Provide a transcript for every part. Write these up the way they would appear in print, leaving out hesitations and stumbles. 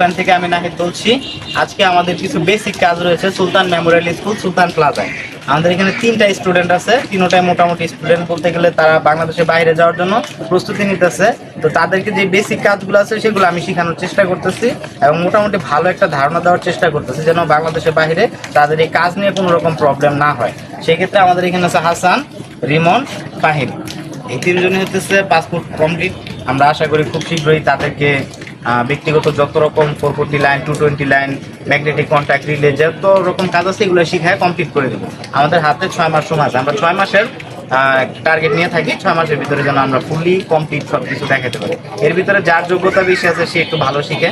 দোকান থেকে আমি নাহিদ বলছি। আজকে আমাদের কিছু বেসিক কাজ রয়েছে সুলতান মেমোরিয়াল স্কুল সুলতান প্লাজায়। আমাদের এখানে 3টা স্টুডেন্ট আছে, তিনটাই মোটামুটি স্টুডেন্ট বলতে গেলে তারা বাংলাদেশের বাইরে যাওয়ার জন্য প্রস্তুতি নিতেছে। তো তাদেরকে যে বেসিক কাজগুলো আছে সেগুলো আমি শেখানোর চেষ্টা করতেছি এবং মোটামুটি ভালো একটা ধারণা দেওয়ার চেষ্টা করতেছি যেন বাংলাদেশের বাইরে তাদের এই কাজ নিয়ে কোনো রকম প্রবলেম না হয়। সেক্ষেত্রে আমাদের এখানে আছে হাসান, রিমন, ফাহিম, এই তিনজনই হতেছে পাসপোর্ট কমপ্লিট। আমরা আশা করি খুব শীঘ্রই তাদেরকে ব্যক্তিগত যত রকম 440 line, 220 line, magnetic contact, relay যত রকম কাজ আছে এগুলো শিখায় কমপ্লিট করে দেবো। আমাদের হাতে 6 মাস সময় আছে, আমরা 6 মাসের টার্গেট নিয়ে থাকি। 6 মাসের ভিতরে যেন আমরা ফুললি কমপ্লিট সব কিছু দেখাতে পারি। এর ভিতরে যার যোগ্যতা বেশি আছে সে একটু ভালো শিখে।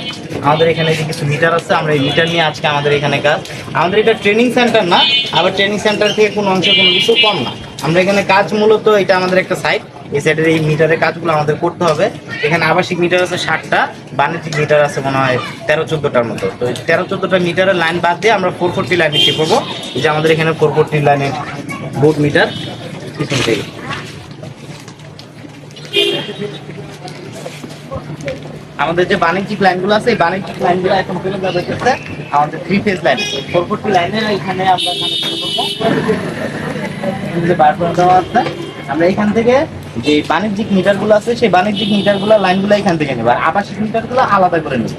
আমাদের এখানে যে কিছু মিটার আছে, আমরা এই মিটার নিয়ে আজকে আমাদের এখানে কাজ। আমাদের এটা ট্রেনিং সেন্টার না, আবার ট্রেনিং সেন্টার থেকে কোনো অংশে কোনো কিছু কম না। আমরা এখানে কাজ মূলত এটা আমাদের একটা সাইট, এই সাইডের এই মিটারের কাজগুলো আমাদের করতে হবে। এখানে আবাসিক মিটার আছে 60টা, বাণিজ্যিক মিটার আছে মনে হয় 13-14টার মতো। তো 13-14টা মিটারের লাইন বাদ দিয়ে আমরা 440 লাইনে শিখবো। এই যে আমাদের এখানে 440 লাইনের বোর্ড মিটার পিছন থেকে। আমাদের যে বাণিজ্যিক লাইনগুলো আছে এই বাণিজ্যিক লাইনগুলো এখন চলে যাবে হচ্ছে আমাদের 3 ফেজ লাইন। 440 লাইনে এখানে আমরা বার করে দেওয়া আছে। আমরা এখান থেকে যে বাণিজ্যিক মিটারগুলো আছে সেই বাণিজ্যিক মিটারগুলো লাইনগুলো এখান থেকে নেব, আর আবাসিক মিটারগুলো আলাদা করে নেব।